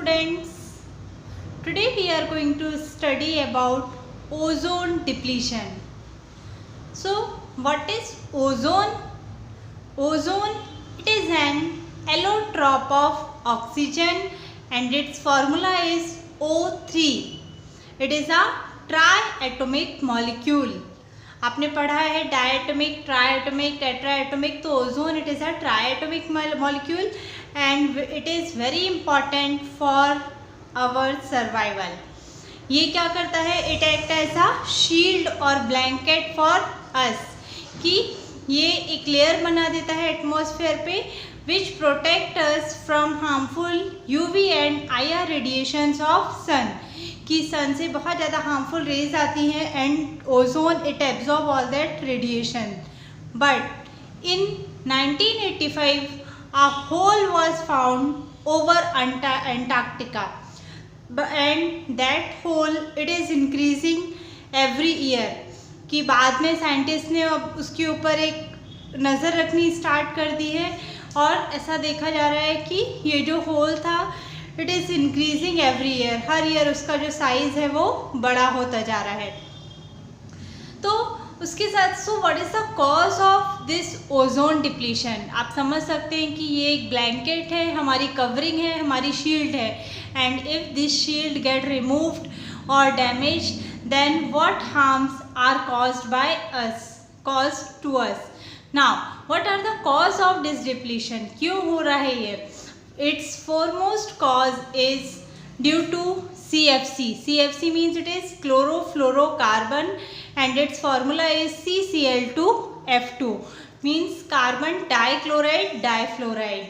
students. Today we are going to study about ozone depletion. So what is ozone? Ozone, it is an allotrope of oxygen and its formula is O3. It is a triatomic molecule. आपने पढ़ा है diatomic, triatomic, tetratomic. तो ozone it is a triatomic molecule and it is very important for our survival. ये क्या करता है? It act as a shield और blanket for us, कि ये एक लेयर बना देता है एटमॉस्फेयर पे which protect us from harmful UV and IR radiations of sun. कि सन से बहुत ज़्यादा हार्मफुल रेज आती हैं and ozone it absorb all that radiation. But in 1985 a hole was found over Antarctica and that hole it is increasing every year. कि बाद में scientist ने उसके ऊपर एक नज़र रखनी स्टार्ट कर दी है और ऐसा देखा जा रहा है कि ये जो होल था it is increasing every year. Her year उसका जो साइज़ है वो बड़ा होता जा रहा है. तो उसके साथ सो what is the cause of this ozone depletion? आप समझ सकते हैं कि ये एक ब्लैंकेट है, हमारी कवरिंग है, हमारी शील्ड है. And if this shield get removed और damage then what harms are caused by us, caused to us. Now what are the cause of this depletion? क्यों हो रहा है ये? Its foremost cause is due to CFC. CFC means it is chlorofluorocarbon and its formula is CCl2F2 means carbon dichloride difluoride.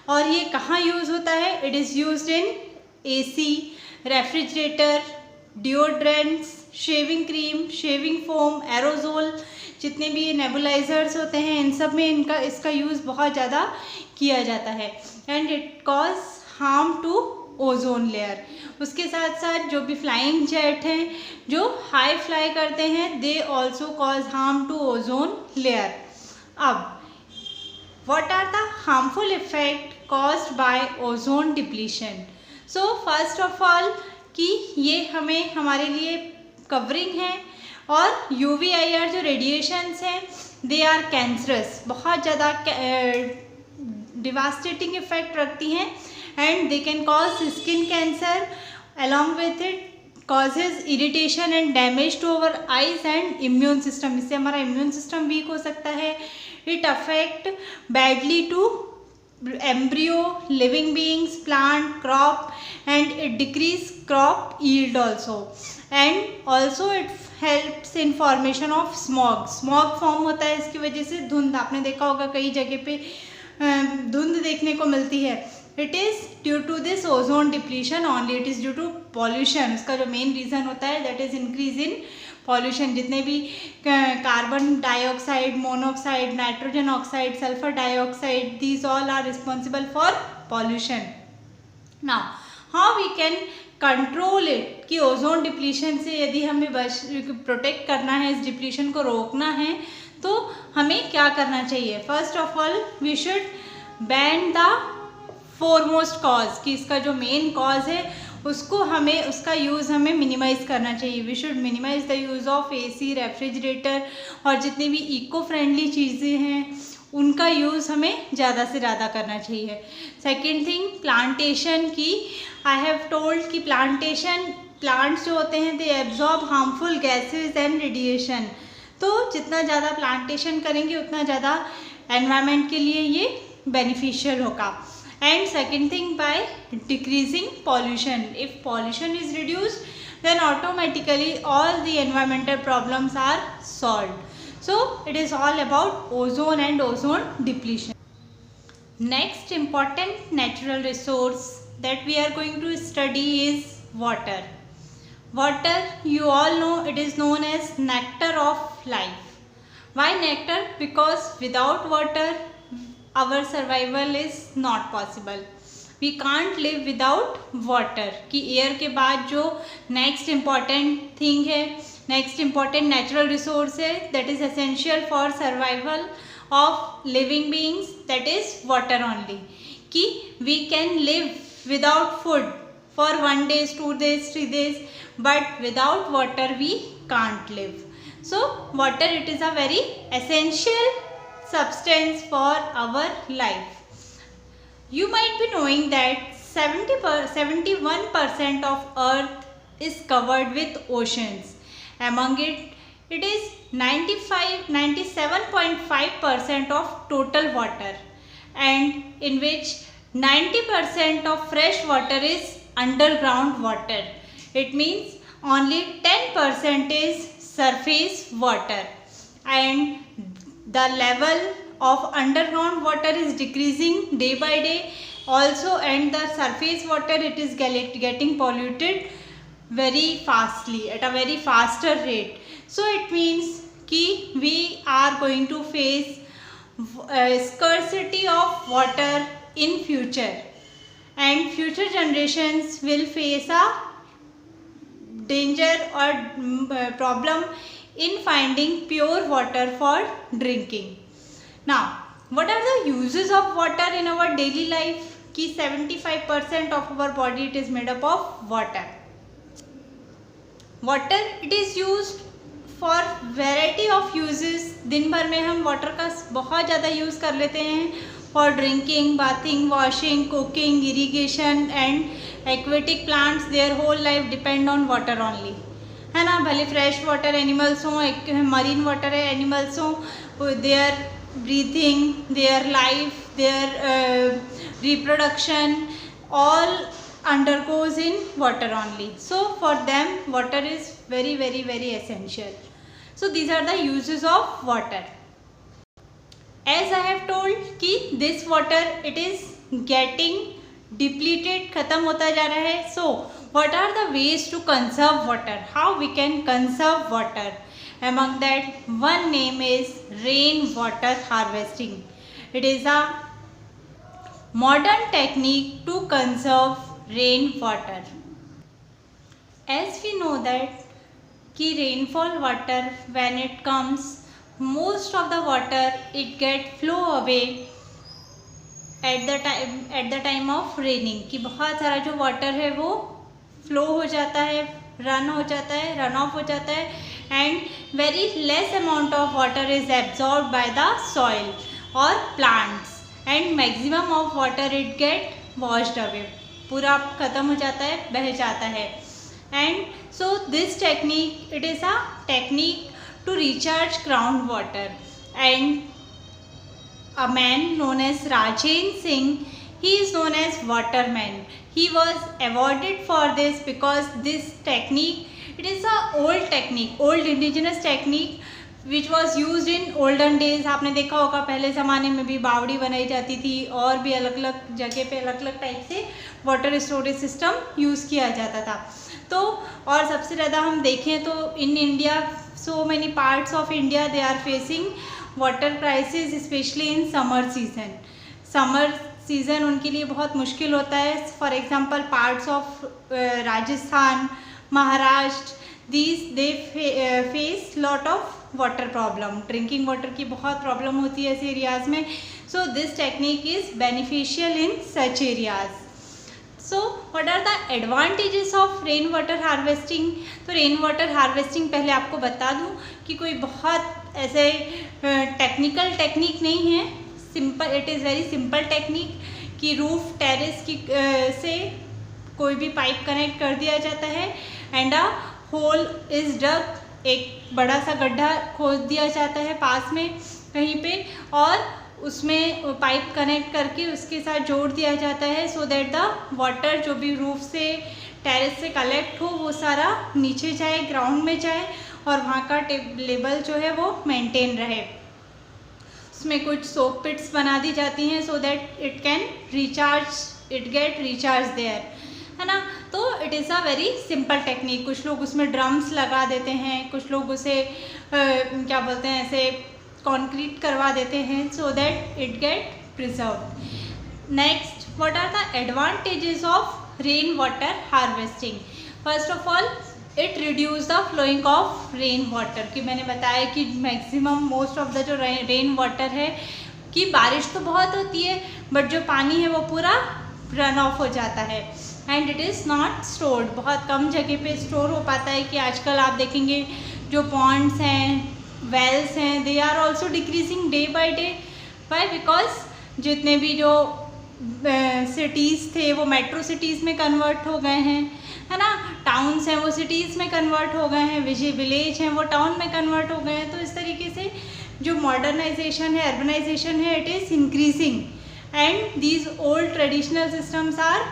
और ये कहाँ use होता है? It is used in AC, refrigerator, deodorants, shaving cream, shaving foam, aerosol. जितने भी nebulisers होते हैं इन सब में इसका यूज़ बहुत ज़्यादा किया जाता है and it cause harm to ozone layer. उसके साथ साथ जो भी फ्लाइंग जेट हैं जो हाई फ्लाई करते हैं they also cause harm to ozone layer. अब what are the harmful effect caused by ozone depletion? So first of all कि ये हमें हमारे लिए कवरिंग है और UV IR जो रेडिएशंस हैं दे आर कैंसरस, बहुत ज़्यादा डिवास्टेटिंग इफेक्ट रखती हैं and they can cause skin cancer along with it causes irritation and damage to our eyes and immune system. इससे हमारा इम्यून सिस्टम वीक हो सकता है. It affect badly to embryo, living beings, plant, crop and it decrease crop yield also. And also it helps in formation of smog. Smog form होता है इसकी वजह से. धुंध आपने देखा होगा कई जगह पे धुंध देखने को मिलती है. It is due to this ozone depletion only. It is due to pollution. इसका जो मेन रीज़न होता है that is increase in pollution. जितने भी carbon dioxide, monoxide, nitrogen oxide, sulphur dioxide, these all are responsible for pollution. Now how we can control it? कि ozone depletion से यदि हमें प्रोटेक्ट करना है, इस डिप्लीशन को रोकना है तो हमें क्या करना चाहिए? First of all we should ban the foremost cause, कि इसका जो मेन कॉज है उसको हमें उसका यूज़ हमें मिनिमाइज़ करना चाहिए. We should minimise the use of AC, refrigerator और जितनी भी इको फ्रेंडली चीज़ें हैं उनका यूज़ हमें ज़्यादा से ज़्यादा करना चाहिए. सेकेंड थिंग प्लांटेशन की आई हैव टोल्ड कि प्लांट्स जो होते हैं they absorb harmful gases and radiation. तो जितना ज़्यादा प्लांटेशन करेंगे उतना ज़्यादा एनवायरनमेंट के लिए ये बेनिफिशियल होगा. And second thing, by decreasing pollution. If pollution is reduced, then automatically all the environmental problems are solved. So it is all about ozone and ozone depletion. Next important natural resource that we are going to study is water. Water, you all know, it is known as nectar of life. Why nectar? Because without water our survival is not possible. We can't live without water. कि air के बाद जो next important thing है, next important natural resource है that is essential for survival of living beings, that is water only. कि we can live without food for 1 day, 2 days, 3 days, but without water we can't live. So water, it is a very essential substance for our life. You might be knowing that 71% of earth is covered with oceans. Among it is 97.5% of total water, and in which 90% of fresh water is underground water. It means only 10% is surface water, and the level of underground water is decreasing day by day also, and the surface water, it is getting polluted very fastly, at a very faster rate. So it means कि we are going to face scarcity of water in future, and future generations will face a danger or problem in finding pure water for drinking. Now, what are the uses of water in our daily life? कि 75% of our body, it is made up of water. Water, it is used for variety of uses. दिन भर में हम water का बहुत ज़्यादा use कर लेते हैं for drinking, bathing, washing, cooking, irrigation, and aquatic plants, their whole life depend on water only, है ना. भले fresh water animals हों, marine water animals हों, their breathing, their life, their reproduction, all undergoes in water only. So for them water is very very very essential. So these are the uses of water. As I have told कि this water, it is getting depleted, खत्म होता जा रहा है. So what are the ways to conserve water? How we can conserve water? Among that, one name is rain water harvesting. It is a modern technique to conserve rain water. As we know that कि rainfall water, when it comes, most of the water it get flow away at the time of raining. कि बहुत सारा जो water है वो flow हो जाता है, run हो जाता है, run off हो जाता है, and very less amount of water is absorbed by the soil or plants, and maximum of water it get washed away. पूरा खत्म हो जाता है, बह जाता है. And so this technique, it is a technique to recharge groundwater, and a man known as Rajen Singh, he is known as waterman. He was awarded for this because this technique, it is a old technique, old indigenous technique which was used in olden days. आपने देखा होगा पहले ज़माने में भी बावड़ी बनाई जाती थी, और भी अलग अलग जगह पे अलग अलग टाइप से वाटर स्टोरेज सिस्टम यूज़ किया जाता था. तो और सबसे ज़्यादा हम देखें तो in India, so many parts of India, they are facing water crisis, especially in summer season. Summer season उनके लिए बहुत मुश्किल होता है. For example, parts of Rajasthan, Maharashtra, these they face lot of water problem. Drinking water की बहुत problem होती है ऐसे areas में. So this technique is beneficial in such areas. So what are the advantages of rain water harvesting? तो rain water harvesting पहले आपको बता दूँ कि कोई बहुत ऐसे टेक्निकल टेक्निक नहीं है. Simple, it is very simple technique कि रूफ टेरेस की से कोई भी पाइप कनेक्ट कर दिया जाता है, and a hole is dug, एक बड़ा सा गड्ढा खोद दिया जाता है पास में कहीं पे, और उसमें पाइप कनेक्ट करके उसके साथ जोड़ दिया जाता है, सो दैट द वाटर जो भी रूफ से टेरेस से कलेक्ट हो वो सारा नीचे जाए, ग्राउंड में जाए, और वहाँ का लेवल जो है वो मेंटेन रहे. उसमें कुछ सोप पिट्स बना दी जाती हैं so that it can recharge, it get recharge there, है ना. तो it is a very simple technique. कुछ लोग उसमें ड्रम्स लगा देते हैं, कुछ लोग उसे क्या बोलते हैं, ऐसे कंक्रीट करवा देते हैं so that it get preserved. Next, what are the advantages of rain water harvesting? First of all, it reduce the flowing of rain water. कि मैंने बताया कि मैक्सिमम मोस्ट ऑफ द जो रेन वाटर है, कि बारिश तो बहुत होती है बट जो पानी है वो पूरा रन ऑफ हो जाता है. And it is not stored, बहुत कम जगह पे स्टोर हो पाता है। कि आजकल आप देखेंगे जो पॉन्ड्स हैं, वेल्स हैं, they are also decreasing day by day. Why? Because जितने भी जो सिटीज़ थे वो मेट्रो सिटीज़ में कन्वर्ट हो गए हैं, है ना, टाउन्स हैं वो सिटीज़ में कन्वर्ट हो गए हैं, विलेज हैं वो टाउन में कन्वर्ट हो गए हैं। तो इस तरीके से जो मॉडर्नाइजेशन है, अर्बनाइजेशन है, it is increasing and these old traditional systems are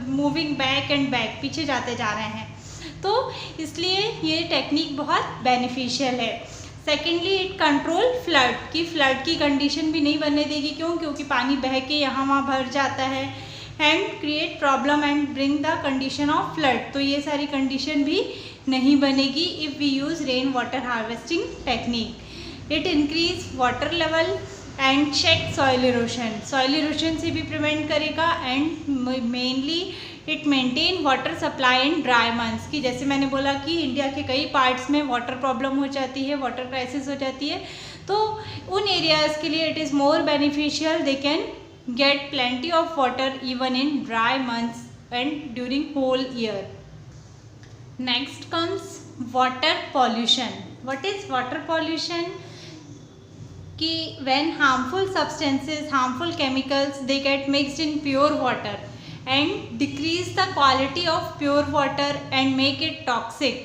moving back and back, पीछे जाते जा रहे हैं। तो इसलिए ये टेक्निक बहुत बेनिफिशियल है। सेकेंडली, इट कंट्रोल फ्लड, की फ्लड की कंडीशन भी नहीं बनने देगी। क्यों? क्योंकि पानी बह के यहाँ वहाँ भर जाता है and create problem and bring the condition of flood. तो ये सारी कंडीशन भी नहीं बनेगी if we use rain water harvesting technique. It increase water level and check soil erosion, soil erosion से भी प्रिवेंट करेगा and mainly it maintain water supply in dry months. की जैसे मैंने बोला कि इंडिया के कई पार्ट्स में वाटर प्रॉब्लम हो जाती है, वाटर क्राइसिस हो जाती है, तो उन एरियाज़ के लिए it is more beneficial, they can get plenty of water even in dry months and during whole year. Next comes water pollution. What is water pollution? कि when harmful substances, harmful chemicals, they get mixed in pure water and decrease the quality of pure water and make it toxic.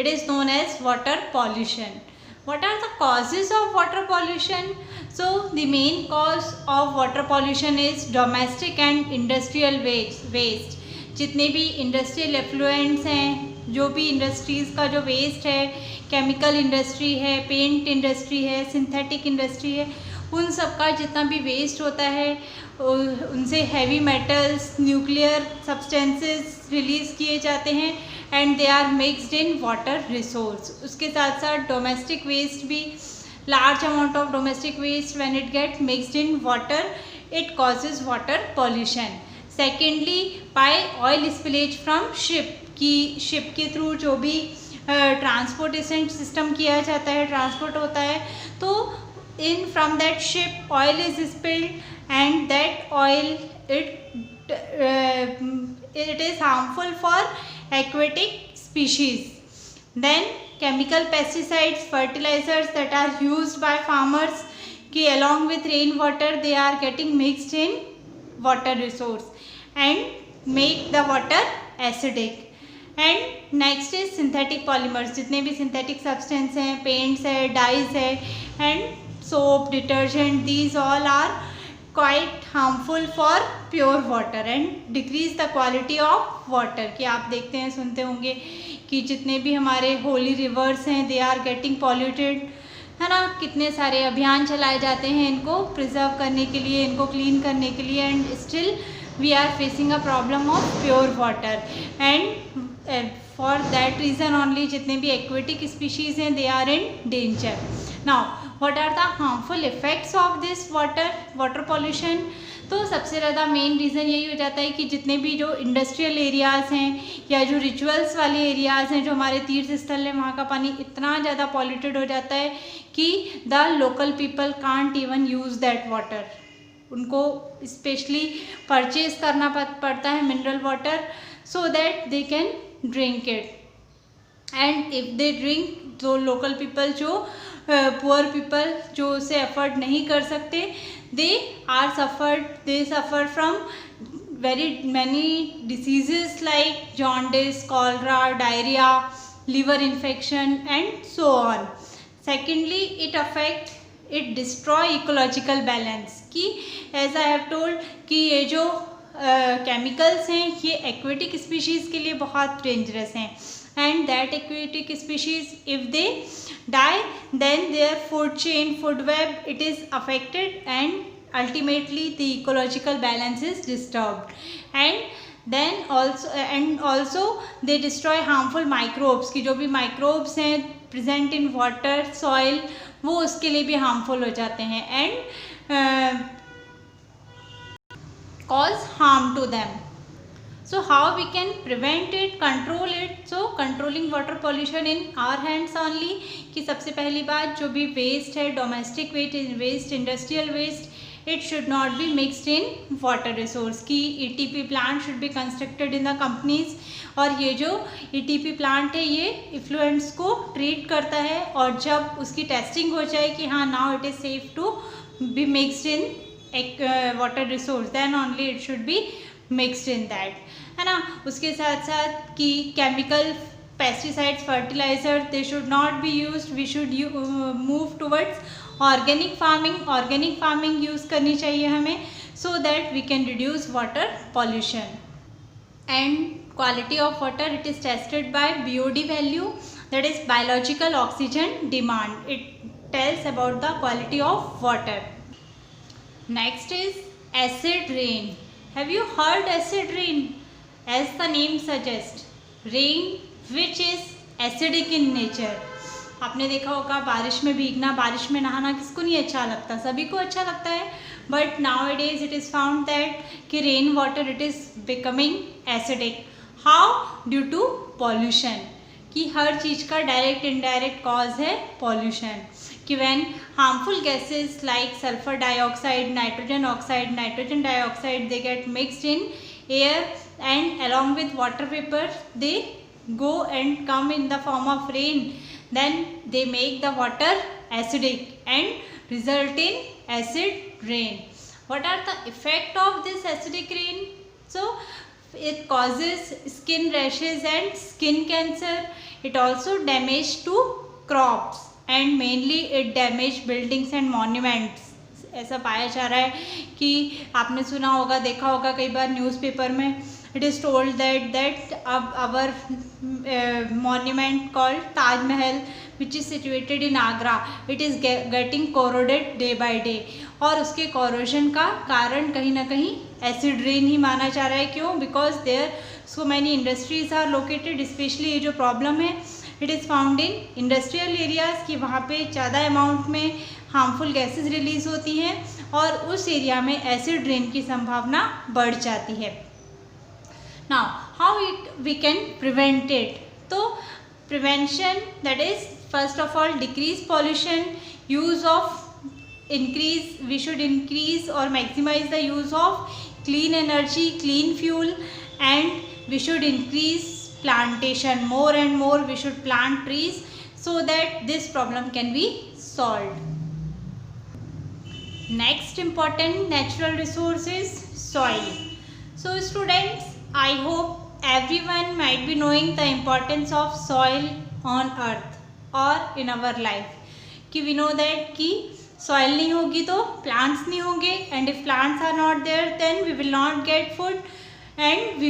It is known as water pollution. What are the causes of water pollution? So the main cause of water pollution is domestic and industrial waste. जितने भी industrial effluents हैं, जो भी industries का जो waste है, chemical industry है, paint industry है, सिंथेटिक इंडस्ट्री है, उन सब का जितना भी वेस्ट होता है उनसे heavy metals, nuclear substances release किए जाते हैं and they are mixed in water resource. उसके साथ साथ डोमेस्टिक वेस्ट भी, large amount of domestic waste when it get mixed in water, it causes water pollution. Secondly, by oil spillage from ship, की ship के through जो भी transportation system किया जाता है, ट्रांसपोर्ट होता है, तो in from that ship oil is spilled and that oil it is harmful for aquatic species. Then chemical pesticides, fertilizers that are used by farmers ki along with rainwater, they are getting mixed in water resource and make the water acidic. And next is synthetic polymers, जितने भी synthetic substance हैं, paints है, dyes है and soap, detergent, these all are quite harmful for pure water and decrease the quality of water. कि आप देखते हैं, सुनते होंगे कि जितने भी हमारे होली रिवर्स हैं दे आर गेटिंग पॉल्यूटेड, है ना। कितने सारे अभियान चलाए जाते हैं इनको प्रिजर्व करने के लिए, इनको क्लीन करने के लिए, and still we are facing a problem of pure water and for that reason only जितने भी एक्वेटिक स्पीशीज़ हैं they are in danger. Now what are the harmful effects of this water pollution? तो सबसे ज़्यादा main reason यही हो जाता है कि जितने भी जो इंडस्ट्रियल एरियाज़ हैं या जो रिचुअल्स वाले एरियाज़ हैं, जो हमारे तीर्थ स्थल हैं, वहाँ का पानी इतना ज़्यादा पॉल्यूटेड हो जाता है कि the local people can't even use that water. उनको स्पेशली परचेज करना पड़ता है mineral water so that they can drink it. And if they drink, तो लोकल पीपल जो पुअर पीपल जो उसे अफोर्ड नहीं कर सकते, they suffer from very many diseases like jaundice, cholera, diarrhoea, liver infection and so on. Secondly, it destroy ecological balance कि as I have told कि ये जो केमिकल्स हैं ये एक्वेटिक स्पीशीज़ के लिए बहुत डेंजरस हैं and that aquatic species if they die then their food chain, food web, it is affected and ultimately the ecological balance is disturbed and also they destroy harmful microbes कि जो भी microbes हैं present in water, soil वो उसके लिए भी harmful हो जाते हैं and cause harm to them. So how we can prevent it, control it? So controlling water pollution in our hands only कि सबसे पहली बात जो भी waste है, domestic waste, industrial waste, it should not be mixed in water resource कि ETP plant should be constructed in the companies, और ये जो ETP plant है ये effluents को treat करता है, और जब उसकी testing हो जाए कि हाँ now it is safe to be mixed in water resource, then only it should be mixed in that, है ना। उसके साथ साथ कि chemical pesticides, fertilizer, they should not be used, we should move towards organic farming use करनी चाहिए हमें, so that we can reduce water pollution. And quality of water, it is tested by BOD value, that is biological oxygen demand. It tells about the quality of water. Next is acid rain. Have you heard acid rain? As the name suggests, rain which is acidic in nature. आपने देखा होगा बारिश में भीगना, बारिश में नहाना किसको नहीं अच्छा लगता, सभी को अच्छा लगता है, but nowadays it is found that कि rain water it is becoming acidic. How? Due to pollution, कि हर चीज़ का डायरेक्ट इनडायरेक्ट कॉज है पॉल्यूशन, कि when harmful gases like sulphur dioxide, nitrogen dioxide, they get mixed in air and along with water vapor they go and come in the form of rain, then they make the water acidic and result in acid rain. What are the effect of this acidic rain? So it causes skin rashes and skin cancer. It also damage to crops and mainly it damage buildings and monuments. ऐसा पाया जा रहा है कि आपने सुना होगा, देखा होगा कई बार न्यूज़पेपर में, it is told that our monument called Taj Mahal, which is situated in Agra, it is getting corroded day by day, और उसके corrosion का कारण कहीं ना कहीं acid rain ही माना जा रहा है. क्यों? Because there so many industries are located, especially ये जो problem है it is found in industrial areas, कि वहाँ पे ज़्यादा amount में हार्मफुल गैसेस रिलीज होती हैं और उस एरिया में एसिड रेन की संभावना बढ़ जाती है. Now how we can prevent it? तो prevention, that is first of all decrease pollution, use of increase, we should increase और maximise the use of clean energy, clean fuel, and we should increase plantation, more and more we should plant trees so that this problem can be solved. Next important natural resource is soil. So students, I hope everyone might be knowing the importance of soil on earth or in our life. कि we know that कि soil नहीं होगी तो plants नहीं होंगे, and if plants are not there then we will not get food and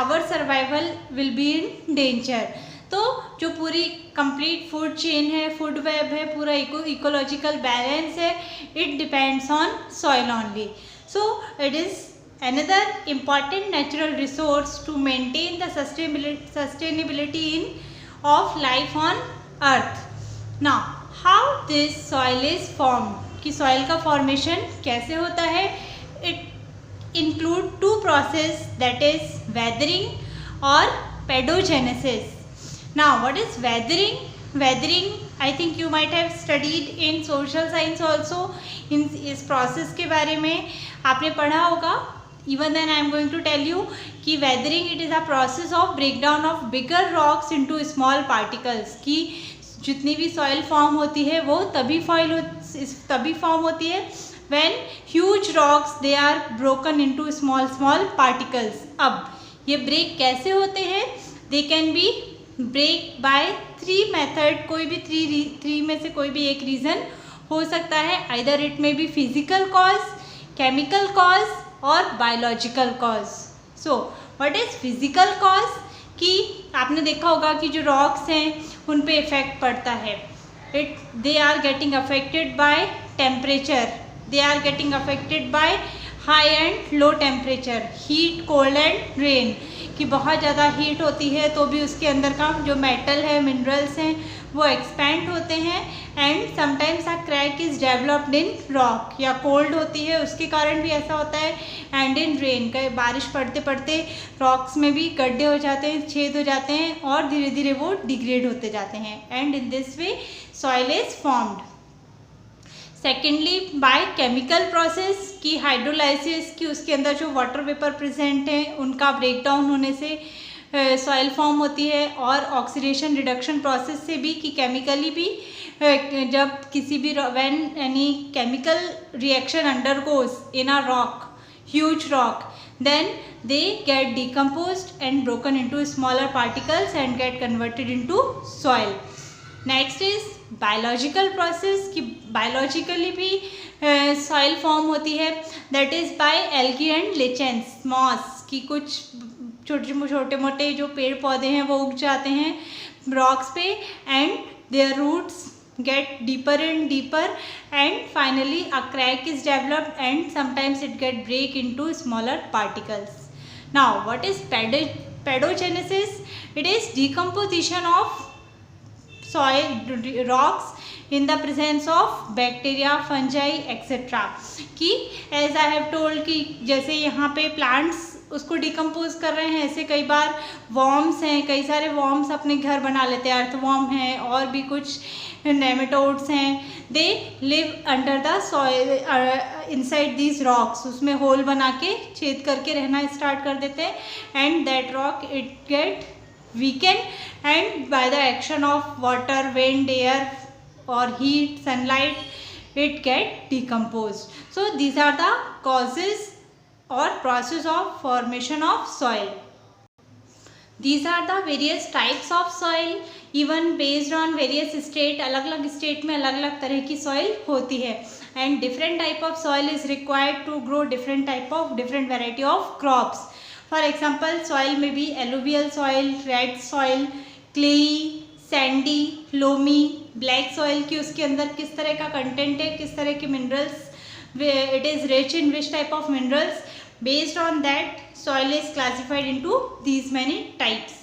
our survival will be in danger. तो जो पूरी कंप्लीट फूड चेन है, फूड वेब है, पूरा इकोलॉजिकल बैलेंस है, it depends on soil only. So it is another important natural resource to maintain the sustainability in of life on earth. Now how this soil is formed, कि soil का formation कैसे होता है? It include two process, that is weathering और pedogenesis. Now what is weathering? Weathering, I think you might have studied in social science also. इस process के बारे में आपने पढ़ा होगा. Even then I am going to tell you कि weathering it is a process of breakdown of bigger rocks into small particles. कि जितनी भी soil form होती है वो तभी form होती है when huge rocks they are broken into small particles. अब ये break कैसे होते हैं? They can be break by 3 method, कोई भी 3 में से कोई भी एक रीज़न हो सकता है. Either it may be physical cause, chemical cause और biological cause. So what is physical cause? कि आपने देखा होगा कि जो रॉक्स हैं उन पे इफ़ेक्ट पड़ता है. They are getting affected by temperature, they are getting affected by high and low temperature, heat, cold and rain. कि बहुत ज़्यादा हीट होती है तो भी उसके अंदर का जो मेटल है, मिनरल्स हैं, वो एक्सपेंड होते हैं, and sometimes a crack is developed in rock. या कोल्ड होती है उसके कारण भी ऐसा होता है, एंड इन रेन, का बारिश पड़ते पड़ते रॉक्स में भी गड्ढे हो जाते हैं, छेद हो जाते हैं और धीरे धीरे वो डिग्रेड होते जाते हैं, and in this way soil is formed. Secondly by chemical process की हाइड्रोलाइसिस की उसके अंदर जो वाटर वेपर प्रेजेंट है उनका ब्रेकडाउन होने से सॉइल फॉर्म होती है, और ऑक्सीडेशन रिडक्शन प्रोसेस से भी कि केमिकली भी जब किसी भी when any chemical reaction undergoes in a rock, huge rock, then they get decomposed and broken into smaller particles and get converted into soil. Next is biological process कि biologically भी soil form होती है, that is by algae and lichens, moss की कुछ छोटे मोटे जो पेड़ पौधे हैं वो उग जाते हैं rocks पे, and their roots get deeper and deeper and finally a crack is developed and sometimes it get break into smaller particles. Now what is pedogenesis? It is decomposition of soil rocks in the presence of bacteria, fungi etc. कि as I have told कि जैसे यहाँ पे plants उसको decompose कर रहे हैं, ऐसे कई बार वॉर्म्स हैं, कई सारे वॉर्म्स अपने घर बना लेते हैं, अर्थवॉर्म हैं और भी कुछ नेमेटोड्स हैं, they live under the soil inside these rocks, उसमें होल बना के छेद करके रहना स्टार्ट कर देते हैं, and that rock it get weaken and by the action of water, wind, air और heat, sunlight it get decompose. So these are the causes or process of formation of soil. These are the various types of soil. Even based on various state, अलग अलग state में अलग अलग तरह की soil होती है, and different type of soil is required to grow different type of different variety of crops. For example, soil may be alluvial soil, red soil, clayey, sandy, loamy, black soil की उसके अंदर किस तरह का content है, किस तरह के minerals, it is rich in which type of minerals. Based on that, soil is classified into these many types.